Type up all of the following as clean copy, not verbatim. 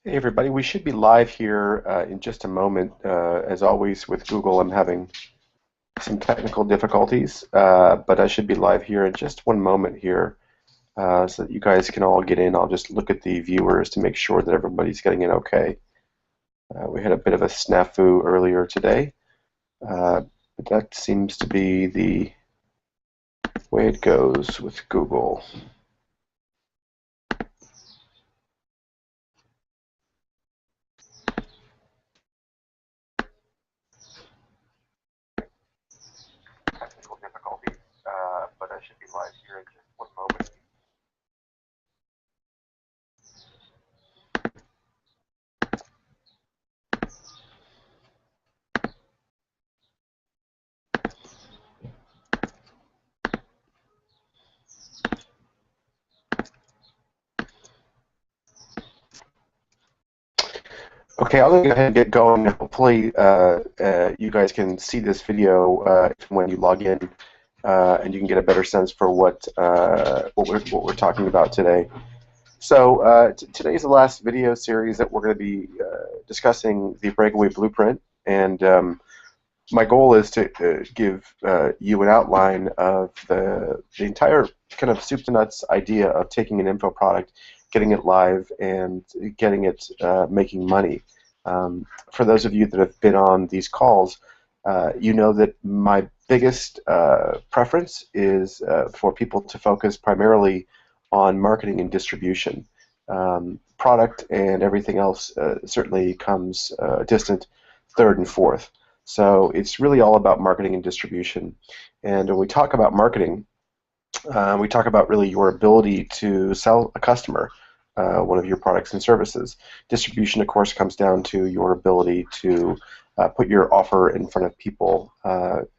Hey everybody, we should be live here in just a moment. As always with Google, I'm having some technical difficulties, but I should be live here in just one moment here so that you guys can all get in. I'll just look at the viewers to make sure that everybody's getting in okay. We had a bit of a snafu earlier today, but that seems to be the way it goes with Google. Technical difficulties, but I should be live here in just one moment. Okay, I'll go ahead and get going. Hopefully, you guys can see this video when you log in, and you can get a better sense for what we're talking about today. So today's the last video series that we're going to be discussing the Breakaway Blueprint, and my goal is to give you an outline of the entire kind of soup to nuts idea of taking an info product, getting it live, and getting it making money. For those of you that have been on these calls, you know that my biggest preference is for people to focus primarily on marketing and distribution. Product and everything else certainly comes distant third and fourth. So it's really all about marketing and distribution. And when we talk about marketing, we talk about really your ability to sell a customer one of your products and services. Distribution, of course, comes down to your ability to put your offer in front of people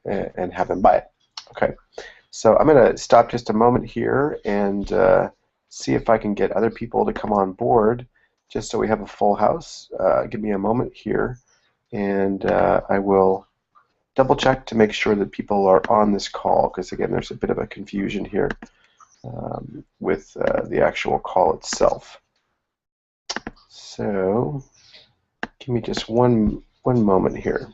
and have them buy it. Okay, so I'm going to stop just a moment here and see if I can get other people to come on board just so we have a full house. Give me a moment here, and I will double check to make sure that people are on this call, because again there's a bit of a confusion here with the actual call itself. So give me just one moment here.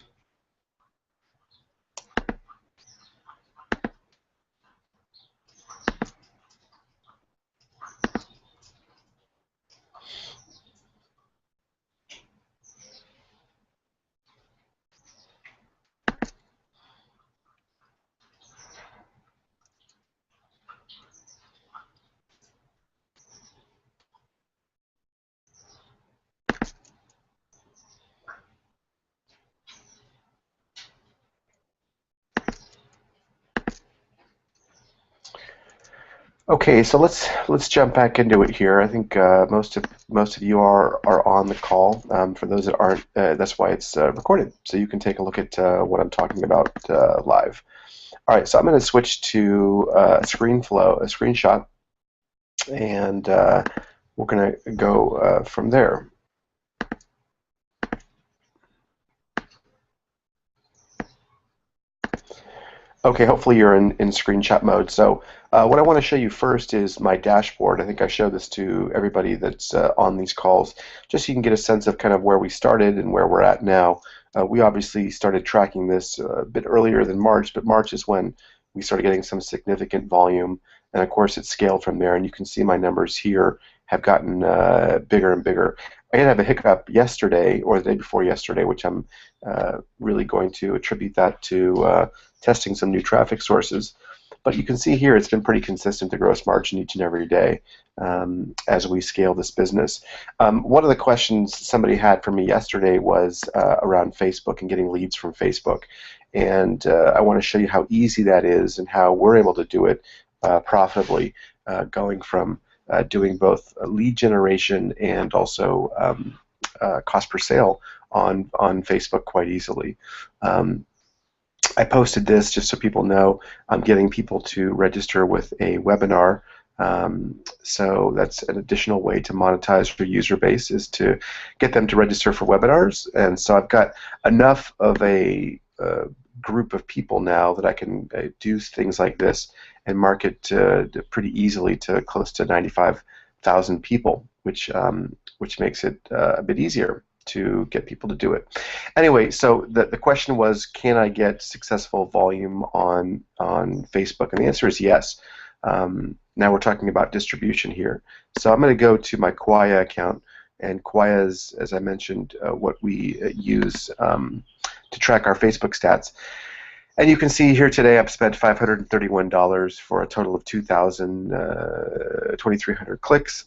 Okay, so let's jump back into it here. I think most of you are on the call. For those that aren't, that's why it's recorded, so you can take a look at what I'm talking about live. All right, so I'm going to switch to a screenshot, and we're going to go from there. Okay, hopefully you're in screenshot mode. So what I want to show you first is my dashboard. I think I show this to everybody that's on these calls, just so you can get a sense of kind of where we started and where we're at now. We obviously started tracking this a bit earlier than March, but March is when we started getting some significant volume, and of course it scaled from there, and you can see my numbers here have gotten bigger and bigger. I did have a hiccup yesterday, or the day before yesterday, which I'm really going to attribute that to testing some new traffic sources. But you can see here it's been pretty consistent, the gross margin, each and every day as we scale this business. One of the questions somebody had for me yesterday was around Facebook and getting leads from Facebook. And I want to show you how easy that is and how we're able to do it profitably, going from doing both lead generation and also cost per sale on Facebook quite easily. I posted this just so people know I'm getting people to register with a webinar. So that's an additional way to monetize your user base, is to get them to register for webinars. And so I've got enough of a group of people now that I can do things like this and market pretty easily to close to 95 1,000 people, which makes it a bit easier to get people to do it. Anyway, so the question was, can I get successful volume on Facebook? And the answer is yes. Now we're talking about distribution here. So I'm going to go to my Quaya account, and Quaya is, as I mentioned, what we use to track our Facebook stats. And you can see here today I've spent $531 for a total of 2,300 clicks.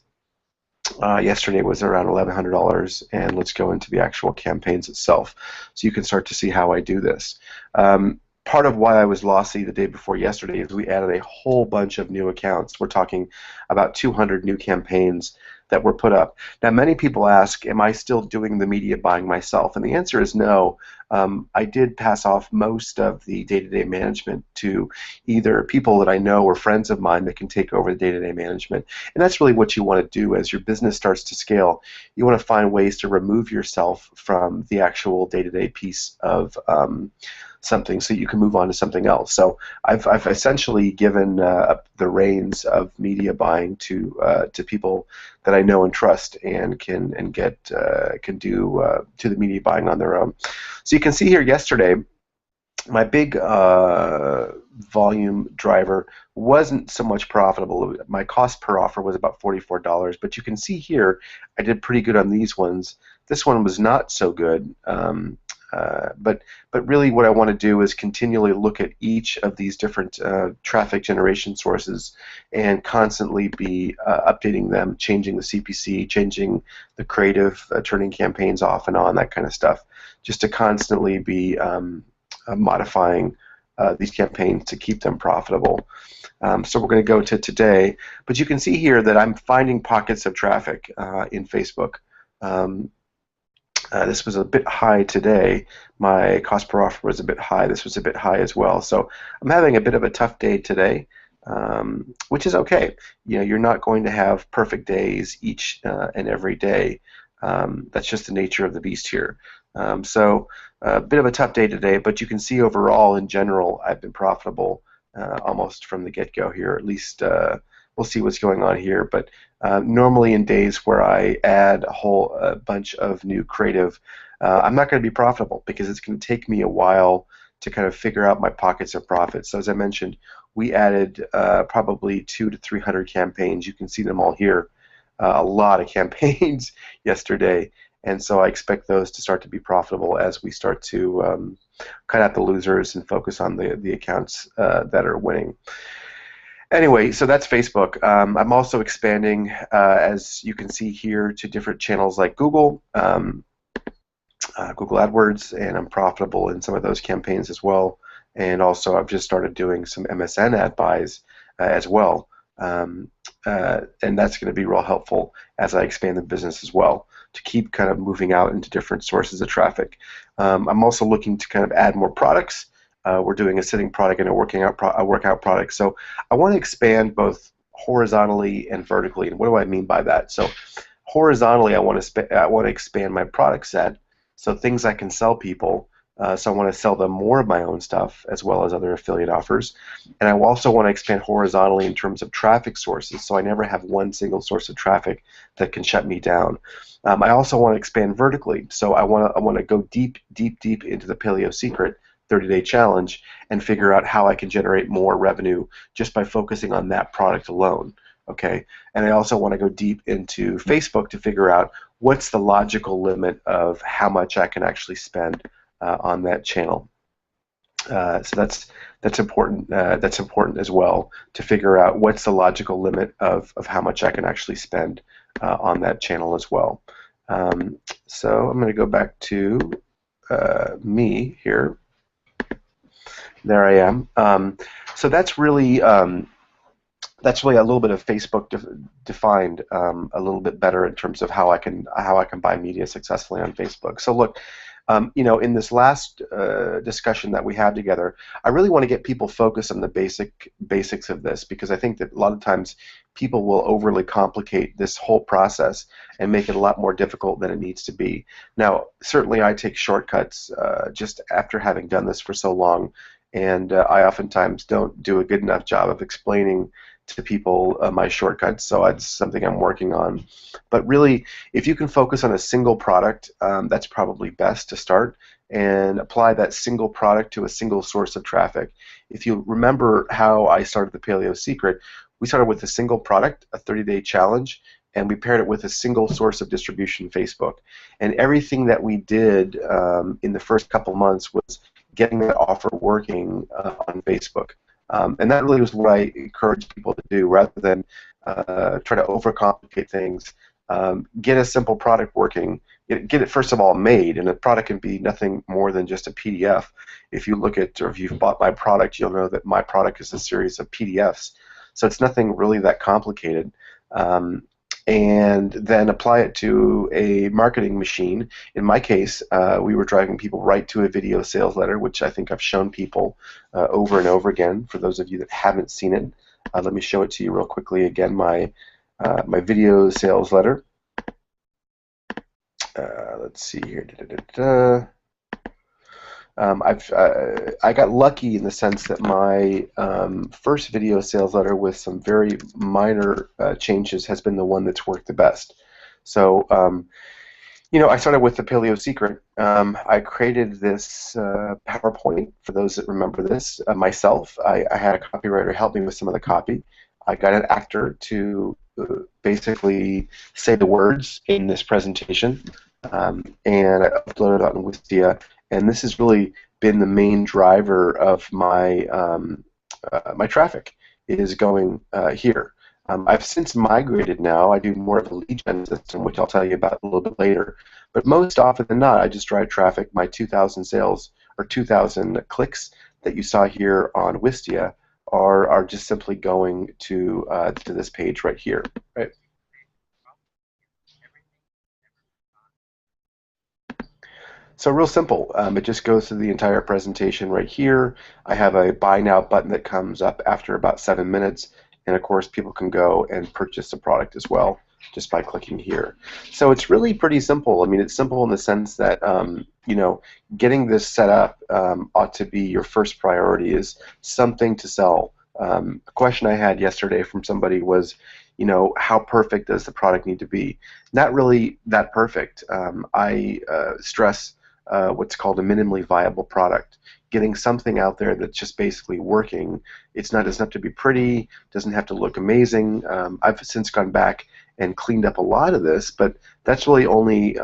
Yesterday was around $1,100, and let's go into the actual campaigns itself so you can start to see how I do this. Part of why I was lossy the day before yesterday is we added a whole bunch of new accounts. We're talking about 200 new campaigns that were put up. Now, many people ask, am I still doing the media buying myself? And the answer is no. I did pass off most of the day-to-day management to either people that I know or friends of mine that can take over the day-to-day management. And that's really what you want to do as your business starts to scale. You want to find ways to remove yourself from the actual day-to-day piece of something so you can move on to something else. So I've essentially given the reins of media buying to people that I know and trust and can do to the media buying on their own. So you can see here yesterday, my big volume driver wasn't so much profitable. My cost per offer was about $44, but you can see here I did pretty good on these ones. This one was not so good. But really what I want to do is continually look at each of these different traffic generation sources and constantly be updating them, changing the CPC, changing the creative, turning campaigns off and on, that kind of stuff, just to constantly be modifying these campaigns to keep them profitable. So we're going to go to today, but you can see here that I'm finding pockets of traffic in Facebook. This was a bit high today. My cost per offer was a bit high. This was a bit high as well. So I'm having a bit of a tough day today, which is okay. You know, you're not going to have perfect days each and every day. That's just the nature of the beast here. So a bit of a tough day today, but you can see overall, in general, I've been profitable almost from the get-go here. At least we'll see what's going on here. But normally in days where I add a whole bunch of new creative, I'm not going to be profitable because it's going to take me a while to kind of figure out my pockets of profit. So as I mentioned, we added probably 200 to 300 campaigns. You can see them all here. A lot of campaigns yesterday. And so I expect those to start to be profitable as we start to cut out the losers and focus on the accounts that are winning. Anyway, so that's Facebook. I'm also expanding, as you can see here, to different channels like Google, Google AdWords, and I'm profitable in some of those campaigns as well. And also I've just started doing some MSN ad buys as well. And that's going to be real helpful as I expand the business as well, to keep kind of moving out into different sources of traffic. I'm also looking to kind of add more products. We're doing a sitting product and a workout product. So I want to expand both horizontally and vertically. And what do I mean by that? So horizontally, I want to expand my product set, so things I can sell people. So I want to sell them more of my own stuff as well as other affiliate offers. And I also want to expand horizontally in terms of traffic sources, so I never have one single source of traffic that can shut me down. I also want to expand vertically, so I want to go deep into the Paleo Secret 30-day challenge and figure out how I can generate more revenue just by focusing on that product alone. Okay, and I also want to go deep into Facebook to figure out what's the logical limit of how much I can actually spend on that channel. So that's important. That's important as well, to figure out what's the logical limit of how much I can actually spend on that channel as well. So I'm going to go back to me here. There I am. So that's really a little bit of Facebook defined a little bit better in terms of how I can buy media successfully on Facebook. So look, you know, in this last discussion that we had together, I really want to get people focused on the basics of this, because I think that a lot of times people will overly complicate this whole process and make it a lot more difficult than it needs to be. Now, certainly I take shortcuts just after having done this for so long, and I oftentimes don't do a good enough job of explaining to people my shortcuts, so it's something I'm working on. But really, if you can focus on a single product, that's probably best to start and apply that single product to a single source of traffic. If you remember how I started the Paleo Secret, we started with a single product, a 30-day challenge, and we paired it with a single source of distribution, Facebook. And everything that we did in the first couple months was getting that offer working on Facebook. And that really was what I encourage people to do, rather than try to overcomplicate things. Get a simple product working. Get it, first of all, made, and a product can be nothing more than just a PDF. If you look at, or if you've bought my product, you'll know that my product is a series of PDFs. So it's nothing really that complicated. And then apply it to a marketing machine. In my case, we were driving people right to a video sales letter, which I think I've shown people over and over again. For those of you that haven't seen it, let me show it to you real quickly. Again, my video sales letter. Let's see here. I got lucky in the sense that my first video sales letter with some very minor changes has been the one that's worked the best. So, I started with the Paleo Secret. I created this PowerPoint, for those that remember this, myself. I had a copywriter help me with some of the copy. I got an actor to basically say the words in this presentation, and I uploaded it on Wistia. And this has really been the main driver of my my traffic, is going here. I've since migrated now. I do more of a lead gen system, which I'll tell you about a little bit later. But most often than not, I just drive traffic. My 2,000 sales or 2,000 clicks that you saw here on Wistia are just simply going to this page right here, right? So real simple. It just goes through the entire presentation right here. I have a buy now button that comes up after about 7 minutes, and of course people can go and purchase the product as well just by clicking here. So it's really pretty simple. I mean, it's simple in the sense that getting this set up ought to be your first priority, is something to sell. A question I had yesterday from somebody was, how perfect does the product need to be? Not really that perfect. I stress what's called a minimally viable product. Getting something out there that's just basically working. It doesn't have to be pretty, doesn't have to look amazing. I've since gone back and cleaned up a lot of this, but that's really only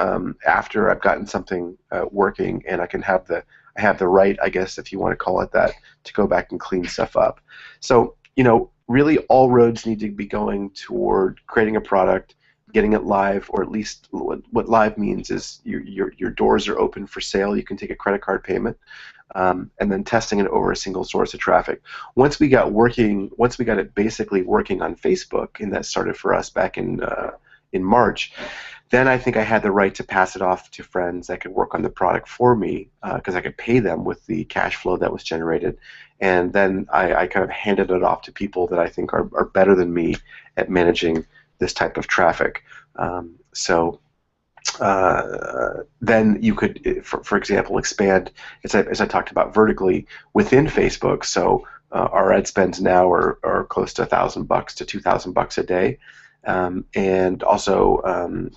after I've gotten something working, and I have the right, I guess, if you want to call it that, to go back and clean stuff up. So, really all roads need to be going toward creating a product, getting it live, or at least what live means is your doors are open for sale. You can take a credit card payment, and then testing it over a single source of traffic. Once we got it basically working on Facebook, and that started for us back in March, then I think I had the right to pass it off to friends that could work on the product for me, because I could pay them with the cash flow that was generated. And then I kind of handed it off to people that I think are better than me at managing this type of traffic. Then you could, for example, expand, as I talked about, vertically within Facebook. So our ad spends now are close to $1,000 to $2,000 a day, and also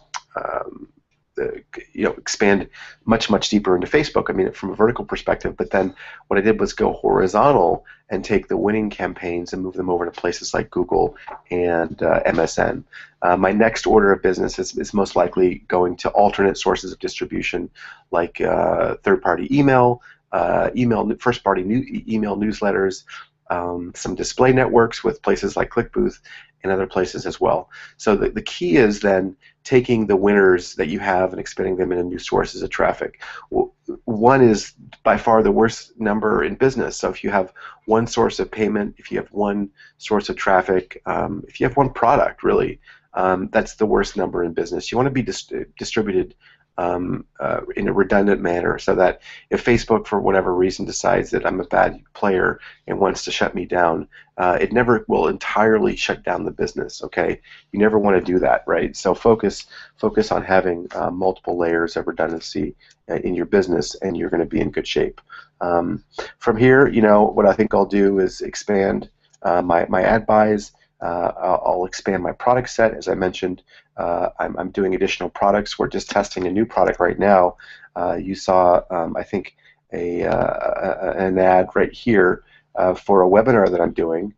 expand much deeper into Facebook. I mean, from a vertical perspective. But then what I did was go horizontal and take the winning campaigns and move them over to places like Google and MSN. My next order of business is most likely going to alternate sources of distribution, like third-party email, first-party email newsletters, some display networks with places like ClickBooth and other places as well. So the key is then taking the winners that you have and expanding them into new sources of traffic. One is by far the worst number in business. So if you have one source of payment, if you have one source of traffic, if you have one product, really, that's the worst number in business. You want to be distributed in a redundant manner, so that if Facebook, for whatever reason, decides that I'm a bad player and wants to shut me down, it never will entirely shut down the business. Okay, you never want to do that, right? So focus on having multiple layers of redundancy in your business, and you're going to be in good shape. From here, what I think I'll do is expand my ad buys. I'll expand my product set, as I mentioned. I'm doing additional products. We're just testing a new product right now. You saw, I think, an ad right here for a webinar that I'm doing.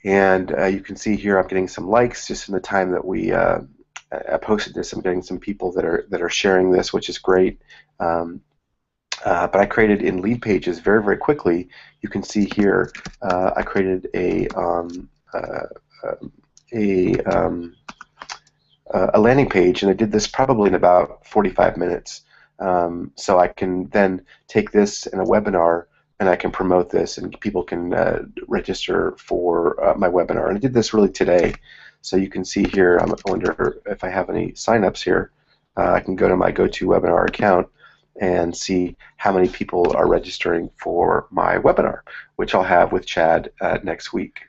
And you can see here I'm getting some likes just in the time that I posted this. I'm getting some people that are sharing this, which is great. But I created in lead pages very, very quickly. You can see here I created a landing page, and I did this probably in about 45 minutes. So I can then take this in a webinar, and I can promote this, and people can register for my webinar. And I did this really today. So you can see here, I wonder if I have any signups here. I can go to my GoToWebinar account and see how many people are registering for my webinar, which I'll have with Chad next week.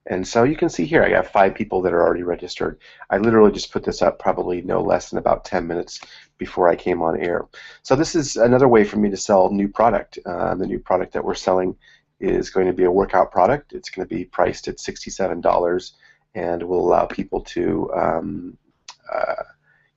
And so you can see here, I got 5 people that are already registered. I literally just put this up probably no less than about 10 minutes before I came on air. So this is another way for me to sell new product. The new product that we're selling is going to be a workout product. It's going to be priced at $67 and will allow people to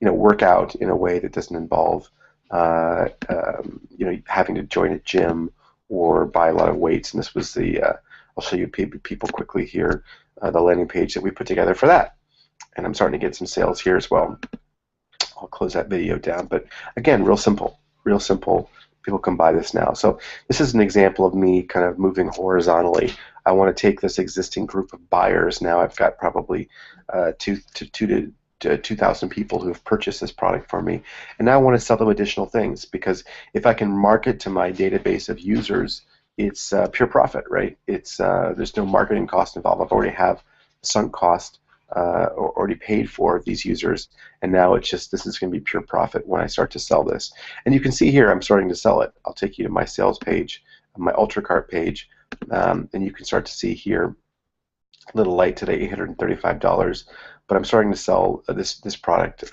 work out in a way that doesn't involve having to join a gym or buy a lot of weights. And this was the I'll show you people quickly here, the landing page that we put together for that. And I'm starting to get some sales here as well. I'll close that video down. But again, real simple, real simple. People can buy this now. So this is an example of me kind of moving horizontally. I want to take this existing group of buyers. Now I've got probably 2,000 people who have purchased this product for me. And now I want to sell them additional things, because if I can market to my database of users, it's pure profit, right? It's there's no marketing cost involved. I've already have sunk cost already paid for these users, and now it's just, this is going to be pure profit when I start to sell this. And you can see here I'm starting to sell it. I'll take you to my sales page, my UltraCart page, and you can start to see here, a little light today, $835, but I'm starting to sell this product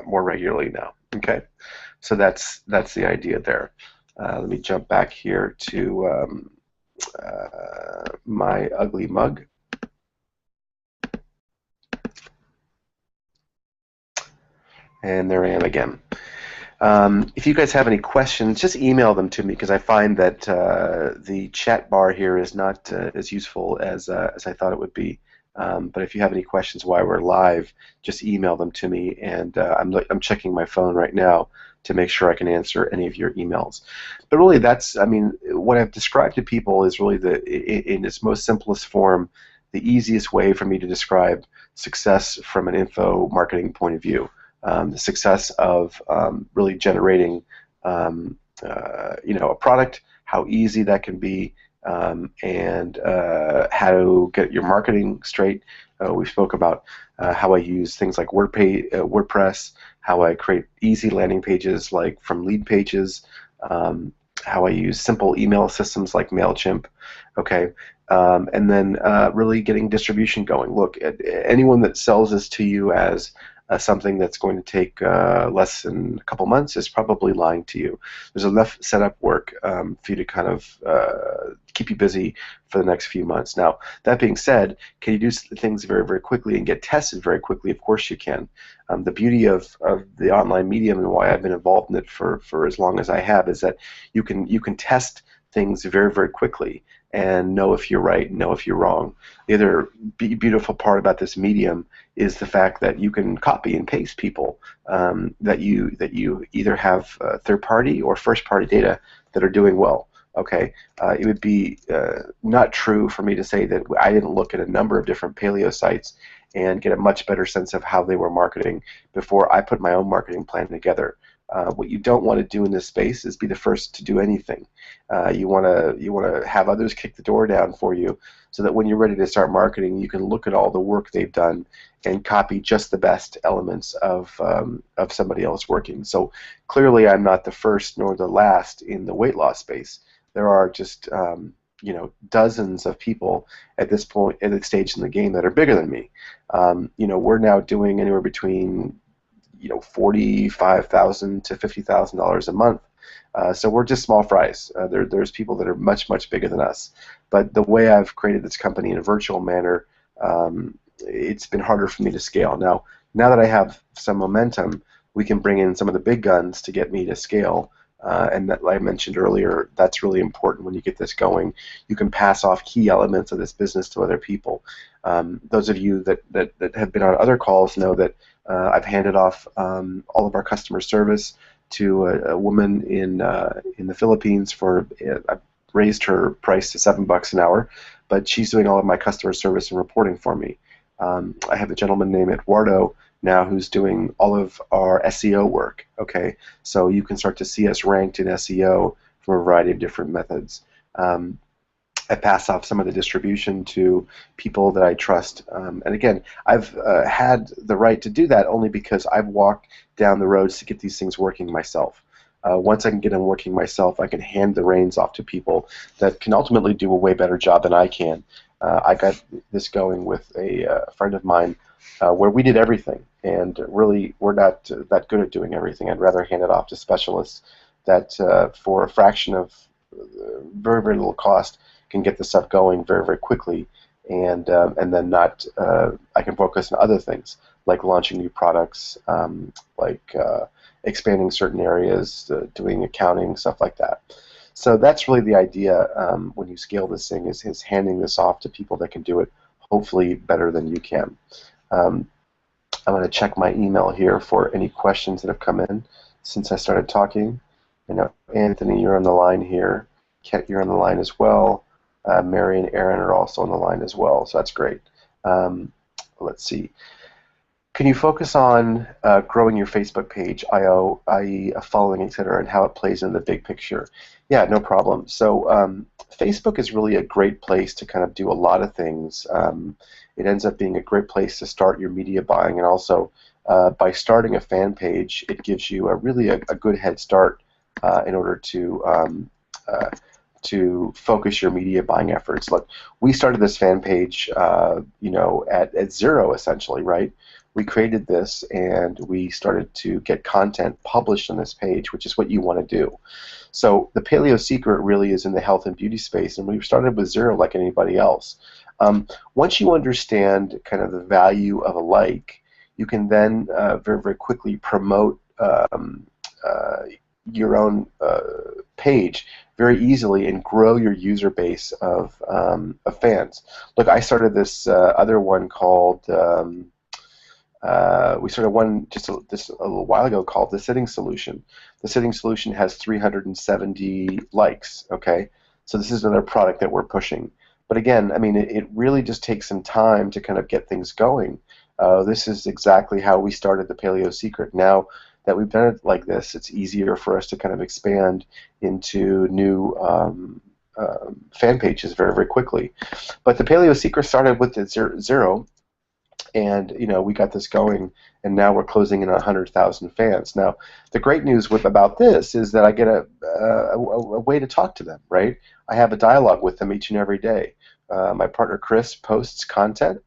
more regularly now. Okay, so that's the idea there. Let me jump back here to my ugly mug. And there I am again. If you guys have any questions, just email them to me, because I find that the chat bar here is not as useful as I thought it would be. But if you have any questions while we're live, just email them to me, and I'm checking my phone right now to make sure I can answer any of your emails. But really, that's, I mean, what I've described to people is really in its most simplest form, the easiest way for me to describe success from an info marketing point of view. The success of really generating a product, how easy that can be, and how to get your marketing straight. We spoke about how I use things like WordPress, how I create easy landing pages like from lead pages, how I use simple email systems like MailChimp, okay, and then really getting distribution going. Look, anyone that sells this to you as something that's going to take less than a couple months is probably lying to you. There's enough setup work for you to kind of keep you busy for the next few months. Now, that being said, can you do things very, very quickly and get tested very quickly? Of course you can. The beauty of the online medium, and why I've been involved in it for as long as I have, is that you can test things very, very quickly and know if you're right, know if you're wrong. The other beautiful part about this medium is the fact that you can copy and paste people, that you either have third-party or first-party data that are doing well. Okay, it would be not true for me to say that I didn't look at a number of different paleo sites and get a much better sense of how they were marketing before I put my own marketing plan together. What you don't want to do in this space is be the first to do anything. You want to have others kick the door down for you, so that when you're ready to start marketing, you can look at all the work they've done and copy just the best elements of somebody else working. So clearly, I'm not the first nor the last in the weight loss space. There are just dozens of people at this point, at this stage in the game, that are bigger than me. We're now doing anywhere between $45,000 to $50,000 a month So we're just small fries. There's people that are much, much bigger than us. But the way I've created this company in a virtual manner, it's been harder for me to scale. Now that I have some momentum, we can bring in some of the big guns to get me to scale. And that, like I mentioned earlier, that's really important when you get this going. You can pass off key elements of this business to other people. Those of you that have been on other calls know that I've handed off all of our customer service to a woman in the Philippines for I raised her price to $7 an hour, but she's doing all of my customer service and reporting for me. I have a gentleman named Eduardo now who's doing all of our SEO work. Okay, so you can start to see us ranked in SEO from a variety of different methods. I pass off some of the distribution to people that I trust. And again, I've had the right to do that only because I've walked down the roads to get these things working myself. Once I can get them working myself, I can hand the reins off to people that can ultimately do a way better job than I can. I got this going with a friend of mine where we did everything, and really we're not that good at doing everything. I'd rather hand it off to specialists that for a fraction of very, very little cost can get the stuff going very, very quickly, and then not I can focus on other things like launching new products, like expanding certain areas, doing accounting, stuff like that. So that's really the idea when you scale this thing is handing this off to people that can do it hopefully better than you can. I'm going to check my email here for any questions that have come in since I started talking. I know Anthony, you're on the line here. Kent, you're on the line as well. Mary and Aaron are also on the line as well, so that's great. Let's see. Can you focus on growing your Facebook page, i.e. following, etc., and how it plays in the big picture? Yeah, no problem. So Facebook is really a great place to kind of do a lot of things. It ends up being a great place to start your media buying, and also by starting a fan page, it gives you really a good head start in order to focus your media buying efforts. Look, we started this fan page, at zero essentially, right? We created this and we started to get content published on this page, which is what you want to do. So the Paleo Secret really is in the health and beauty space, and we started with zero like anybody else. Once you understand kind of the value of a like, you can then very, very quickly promote your own page very easily and grow your user base of fans. Look, I started this other one called we started one just a little while ago called The Sitting Solution. The Sitting Solution has 370 likes, okay? So this is another product that we're pushing. But again, I mean, it really just takes some time to kind of get things going. This is exactly how we started the Paleo Secret. Now that we've done it like this, it's easier for us to kind of expand into new fan pages very, very quickly. But the Paleo Secret started with the zero, and we got this going, and now we're closing in on 100,000 fans. Now, the great news about this is that I get a way to talk to them, right? I have a dialogue with them each and every day. My partner Chris posts content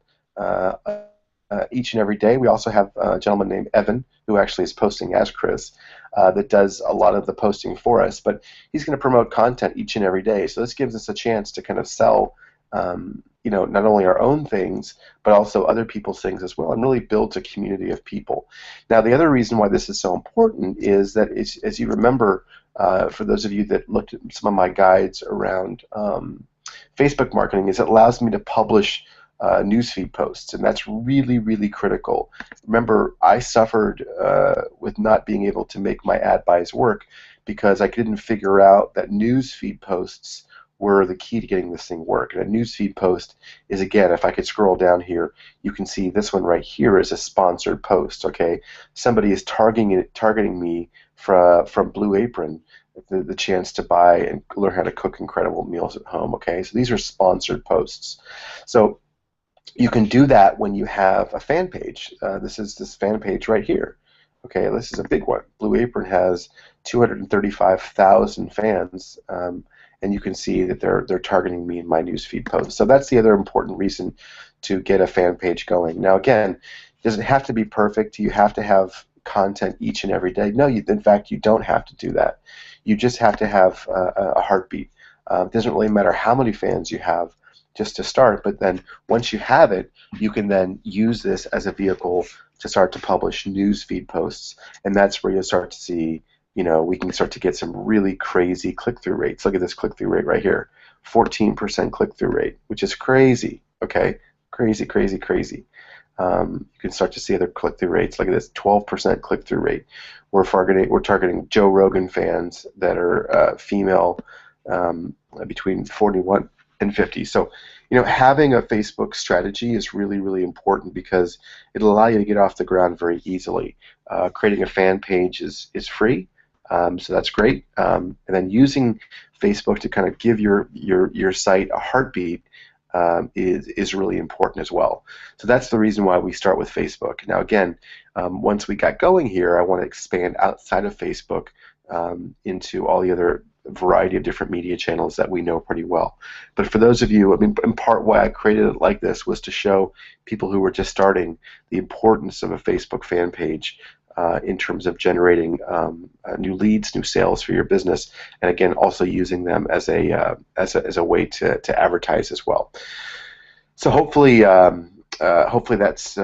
each and every day. We also have a gentleman named Evan, who actually is posting as Chris, that does a lot of the posting for us, but he's going to promote content each and every day. So this gives us a chance to kind of sell not only our own things, but also other people's things as well, and really builds a community of people. Now, the other reason why this is so important is that, as you remember, for those of you that looked at some of my guides around Facebook marketing, is it allows me to publish newsfeed posts, and that's really, really critical. Remember, I suffered with not being able to make my ad buys work because I didn't figure out that newsfeed posts were the key to getting this thing work. And a newsfeed post is, again, if I could scroll down here, you can see this one right here is a sponsored post. Okay, somebody is targeting me from Blue Apron, the chance to buy and learn how to cook incredible meals at home. Okay, so these are sponsored posts. So you can do that when you have a fan page. This is this fan page right here. Okay, this is a big one. Blue Apron has 235,000 fans, and you can see that they're targeting me in my newsfeed post. So that's the other important reason to get a fan page going. Now, again, does it have to be perfect? Do you have to have content each and every day? No, in fact, you don't have to do that. You just have to have a heartbeat. It doesn't really matter how many fans you have just to start, but then once you have it, you can then use this as a vehicle to start to publish news feed posts, and that's where you'll start to see, we can start to get some really crazy click-through rates. Look at this click-through rate right here, 14% click-through rate, which is crazy, okay? Crazy, crazy, crazy. You can start to see other click-through rates. Look at this, 12% click-through rate. We're targeting Joe Rogan fans that are female, between 41 and 50. So, having a Facebook strategy is really, really important because it'll allow you to get off the ground very easily. Creating a fan page is free, so that's great. And then using Facebook to kind of give your site a heartbeat is really important as well. So that's the reason why we start with Facebook. Now again, once we got going here, I want to expand outside of Facebook into all the other variety of different media channels that we know pretty well. But for those of you, in part why I created it like this was to show people who were just starting the importance of a Facebook fan page in terms of generating new leads, new sales for your business, and again, also using them as a way to advertise as well. So hopefully that's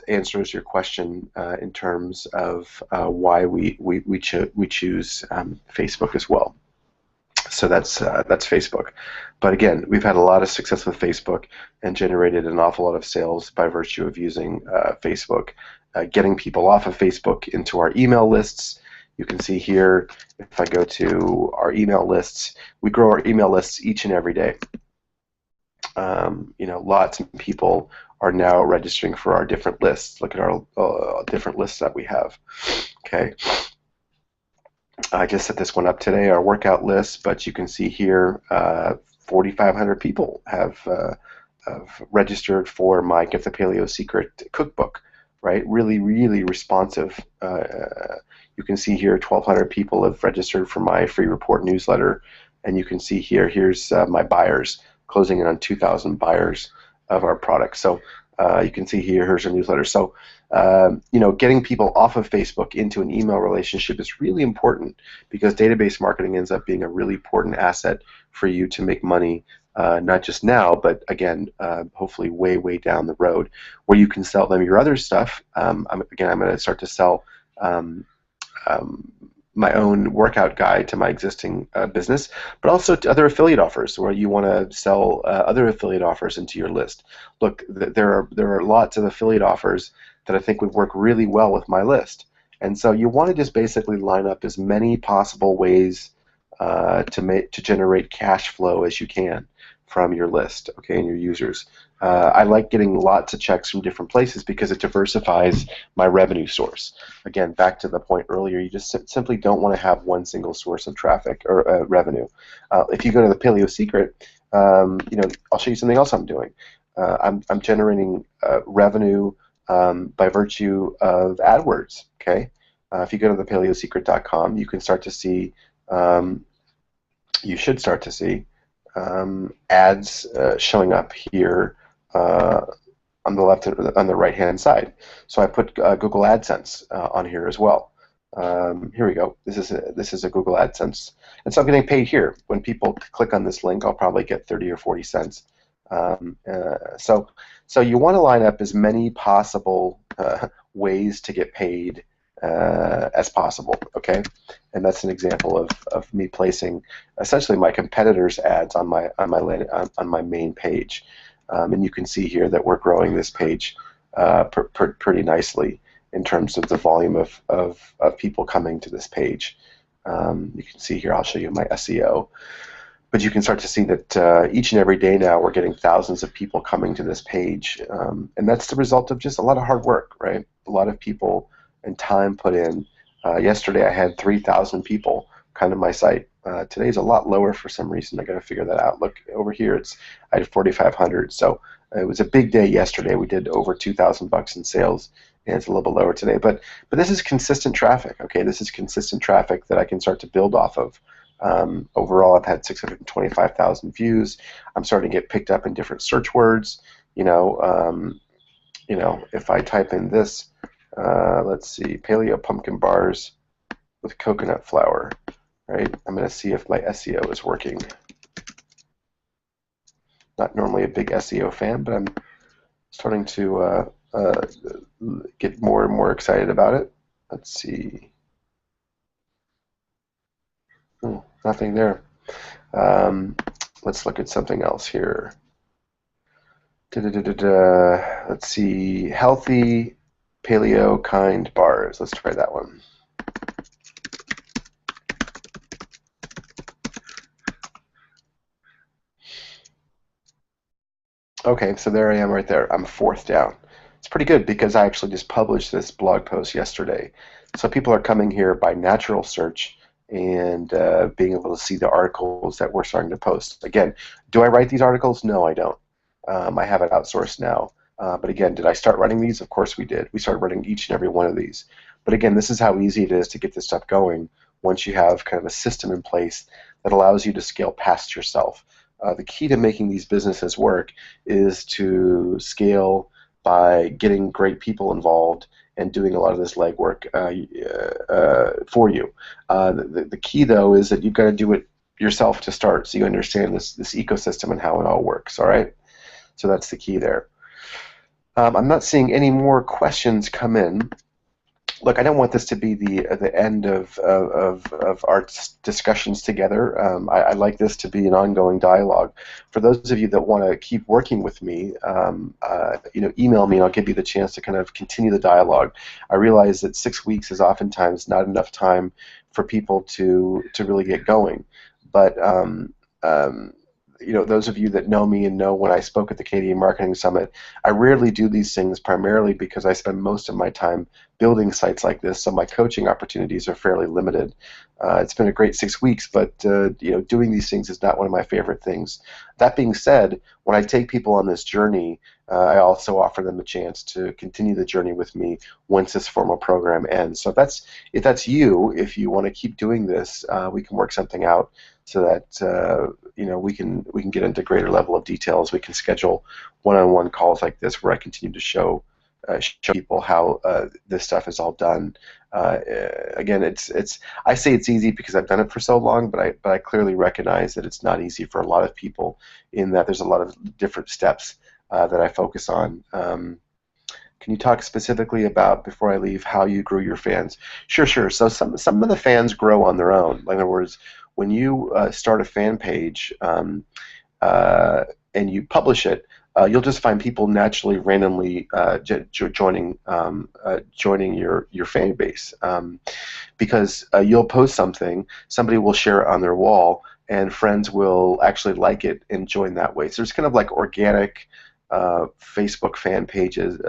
answers your question in terms of why we choose Facebook as well. So that's Facebook. But again, we've had a lot of success with Facebook and generated an awful lot of sales by virtue of using Facebook. Getting people off of Facebook into our email lists. You can see here, if I go to our email lists, we grow our email lists each and every day. Lots of people are now registering for our different lists. Look at our different lists that we have. Okay. I just set this one up today, our workout list, but you can see here 4,500 people have registered for my Get the Paleo Secret cookbook, right? Really, really responsive. You can see here 1,200 people have registered for my free report newsletter, and you can see here's my buyers, closing in on 2,000 buyers of our products. So you can see here's our newsletter. So getting people off of Facebook into an email relationship is really important because database marketing ends up being a really important asset for you to make money, not just now, but again, hopefully way, way down the road, where you can sell them your other stuff. I'm going to start to sell my own workout guide to my existing business, but also to other affiliate offers where you want to sell other affiliate offers into your list. Look, there are lots of affiliate offers that I think would work really well with my list, and so you want to just basically line up as many possible ways to generate cash flow as you can from your list, okay, and your users. I like getting lots of checks from different places because it diversifies my revenue source. Again, back to the point earlier, you just simply don't want to have one single source of traffic or revenue. If you go to the Paleo Secret, I'll show you something else I'm doing. I'm generating revenue by virtue of AdWords. Okay, if you go to thepaleosecret.com, you can start to see. You should start to see ads showing up here on the left and on the right hand side. So I put Google AdSense on here as well. Here we go. This is a Google AdSense, and so I'm getting paid here. When people click on this link, I'll probably get 30 or 40 cents. So you want to line up as many possible ways to get paid as possible, okay? And that's an example of me placing essentially my competitors' ads on my main page, and you can see here that we're growing this page pretty nicely in terms of the volume of people coming to this page. You can see here, I'll show you my SEO. But you can start to see that each and every day now we're getting thousands of people coming to this page, and that's the result of just a lot of hard work, right? A lot of people and time put in. Yesterday I had 3,000 people come to my site. Today's a lot lower for some reason. I got to figure that out. Look over here, I had 4,500. So it was a big day yesterday. We did over $2,000 in sales, and it's a little bit lower today. But this is consistent traffic. Okay, this is consistent traffic that I can start to build off of. Overall, I've had 625,000 views. I'm starting to get picked up in different search words. If I type in this, let's see, paleo pumpkin bars with coconut flour. right? I'm going to see if my SEO is working. Not normally a big SEO fan, but I'm starting to get more and more excited about it. Let's see. Nothing there. Let's look at something else here. Let's see. Healthy paleo kind bars. Let's try that one. Okay, so there I am right there. I'm fourth down. It's pretty good because I actually just published this blog post yesterday. So people are coming here by natural search and being able to see the articles that we're starting to post. Again, do I write these articles? No, I don't. I have it outsourced now. But again, did I start writing these? Of course we did. We started writing each and every one of these. But again, this is how easy it is to get this stuff going once you have kind of a system in place that allows you to scale past yourself. The key to making these businesses work is to scale by getting great people involved and doing a lot of this legwork for you. The key, though, is that you've got to do it yourself to start, so you understand this ecosystem and how it all works. All right, so that's the key there. I'm not seeing any more questions come in. Look, I don't want this to be the end of our discussions together. I like this to be an ongoing dialogue. For those of you that want to keep working with me, email me and I'll give you the chance to kind of continue the dialogue. I realize that 6 weeks is oftentimes not enough time for people to really get going, but those of you that know me and know when I spoke at the Canadian Marketing Summit, I rarely do these things primarily because I spend most of my time building sites like this, so my coaching opportunities are fairly limited. It's been a great 6 weeks, but doing these things is not one of my favorite things. That being said, when I take people on this journey, I also offer them a chance to continue the journey with me once this formal program ends. So if that's you, if you want to keep doing this, we can work something out so that we can get into greater level of details. We can schedule one-on-one calls like this where I continue to show people how this stuff is all done. Again, I say it's easy because I've done it for so long, but I clearly recognize that it's not easy for a lot of people, in that there's a lot of different steps that I focus on. Can you talk specifically about, before I leave, how you grew your fans? Sure. So some of the fans grow on their own. In other words, when you start a fan page and you publish it, you'll just find people naturally, randomly joining your fan base, because you'll post something, somebody will share it on their wall, and friends will actually like it and join that way. So there's kind of like organic Facebook fan pages,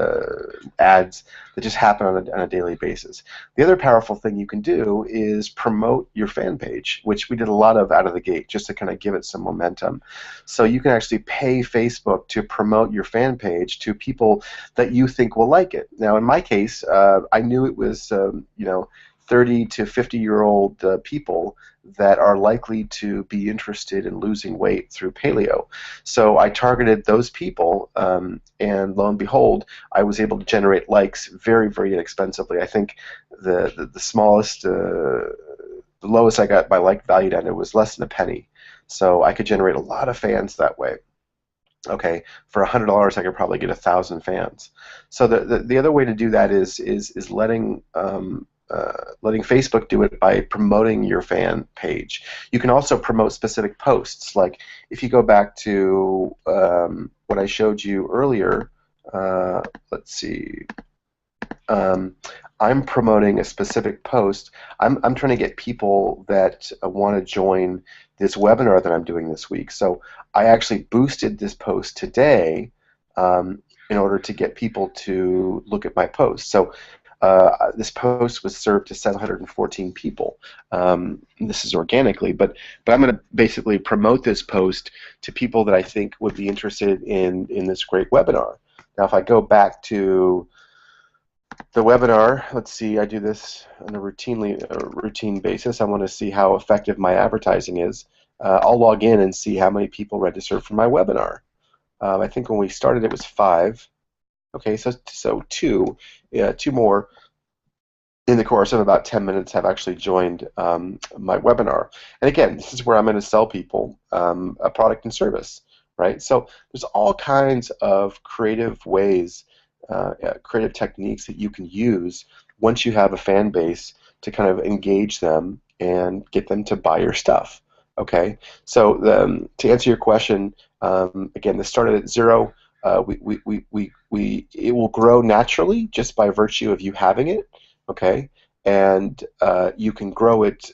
ads that just happen on a daily basis. The other powerful thing you can do is promote your fan page, which we did a lot of out of the gate, just to kind of give it some momentum. So you can actually pay Facebook to promote your fan page to people that you think will like it. Now, in my case, I knew it was 30 to 50-year-old people that are likely to be interested in losing weight through paleo. So I targeted those people, and lo and behold, I was able to generate likes very, very inexpensively. I think the smallest, the lowest I got my like valued at it was less than a penny. So I could generate a lot of fans that way. Okay, for $100, I could probably get 1,000 fans. So the other way to do that is letting Facebook do it by promoting your fan page. You can also promote specific posts. Like if you go back to what I showed you earlier, let's see. I'm promoting a specific post. I'm trying to get people that want to join this webinar that I'm doing this week. So I actually boosted this post today in order to get people to look at my post. So this post was served to 714 people. This is organically, but I'm going to basically promote this post to people that I think would be interested in this great webinar. Now, if I go back to the webinar, let's see, I do this on a routine basis. I want to see how effective my advertising is. I'll log in and see how many people registered for my webinar. I think when we started it was 5. Okay, so two more. in the course of about 10 minutes have actually joined my webinar. And again, this is where I'm going to sell people a product and service, right? So there's all kinds of creative ways, creative techniques that you can use once you have a fan base to kind of engage them and get them to buy your stuff. Okay, so to answer your question, again, this started at zero. It will grow naturally just by virtue of you having it. Okay, and you can grow it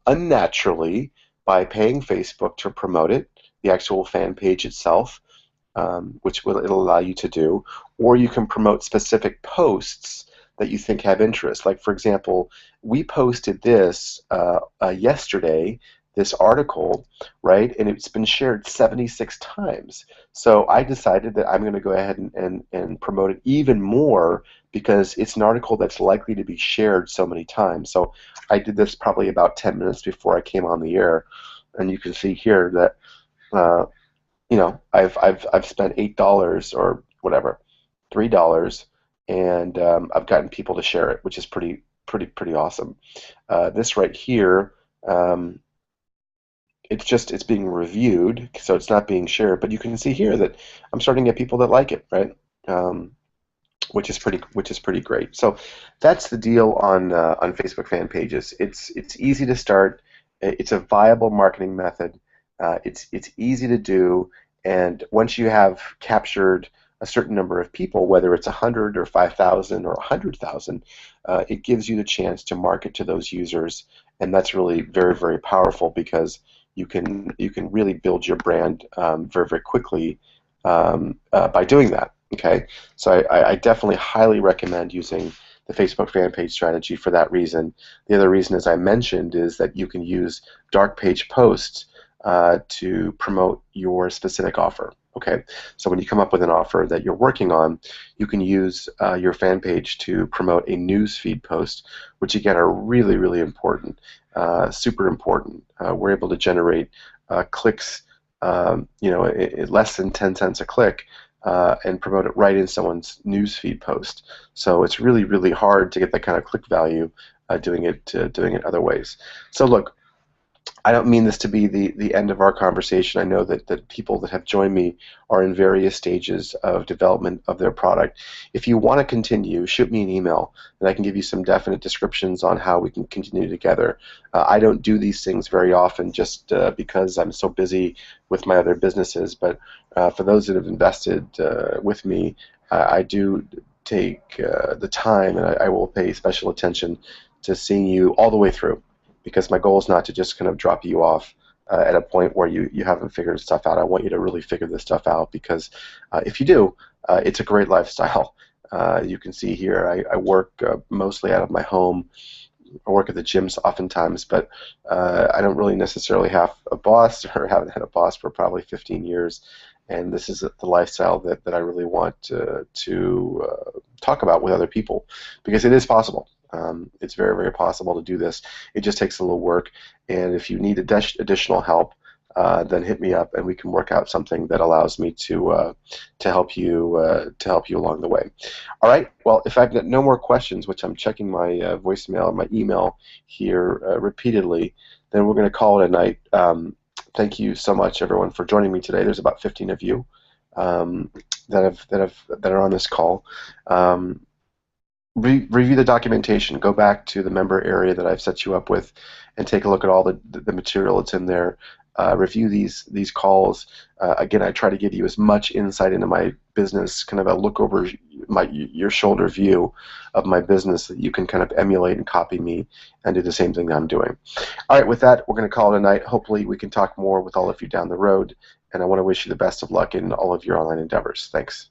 unnaturally by paying Facebook to promote it, the actual fan page itself, which it'll allow you to do, or you can promote specific posts that you think have interest. Like, for example, we posted this yesterday, this article, right, and it's been shared 76 times. So I decided that I'm going to go ahead and promote it even more because it's an article that's likely to be shared so many times. So I did this probably about 10 minutes before I came on the air, and you can see here that you know, I've spent $8 or whatever, $3, and I've gotten people to share it, which is pretty awesome. This right here, it's being reviewed, so it's not being shared. But you can see here that I'm starting to get people that like it, right? Which is pretty great. So that's the deal on Facebook fan pages. It's easy to start. It's a viable marketing method. It's easy to do, and once you have captured a certain number of people, whether it's 100 or 5,000 or 100,000, it gives you the chance to market to those users, and that's really very powerful because you can really build your brand very quickly by doing that. Okay, so I definitely highly recommend using the Facebook fan page strategy for that reason. The other reason, as I mentioned, is that you can use dark page posts to promote your specific offer. Okay, so when you come up with an offer that you're working on, you can use your fan page to promote a news feed post, which again are really important, super important. We're able to generate clicks, less than 10 cents a click, and promote it right in someone's news feed post. So it's really hard to get that kind of click value doing it other ways. So look, I don't mean this to be the end of our conversation. I know that people that have joined me are in various stages of development of their product. If you want to continue, shoot me an email, and I can give you some definite descriptions on how we can continue together. I don't do these things very often just because I'm so busy with my other businesses, but for those that have invested with me, I do take the time, and I will pay special attention to seeing you all the way through, because my goal is not to just kind of drop you off at a point where you haven't figured stuff out. I want you to really figure this stuff out, because if you do, it's a great lifestyle. You can see here I work mostly out of my home. I work at the gyms oftentimes, but I don't really necessarily have a boss, or haven't had a boss for probably 15 years. And this is the lifestyle that I really want to talk about with other people, because it is possible. It's very possible to do this. It just takes a little work, and if you need additional help, then hit me up, and we can work out something that allows me to help you along the way. All right. Well, if I've got no more questions, which I'm checking my voicemail and my email here repeatedly, then we're going to call it a night. Thank you so much, everyone, for joining me today. There's about 15 of you that are on this call. Review the documentation. Go back to the member area that I've set you up with, and take a look at all the material that's in there. Review these calls. Again, I try to give you as much insight into my business, kind of a look over your shoulder view of my business, that you can kind of emulate and copy me and do the same thing that I'm doing. All right, with that, we're going to call it a night. Hopefully we can talk more with all of you down the road, and I want to wish you the best of luck in all of your online endeavors. Thanks.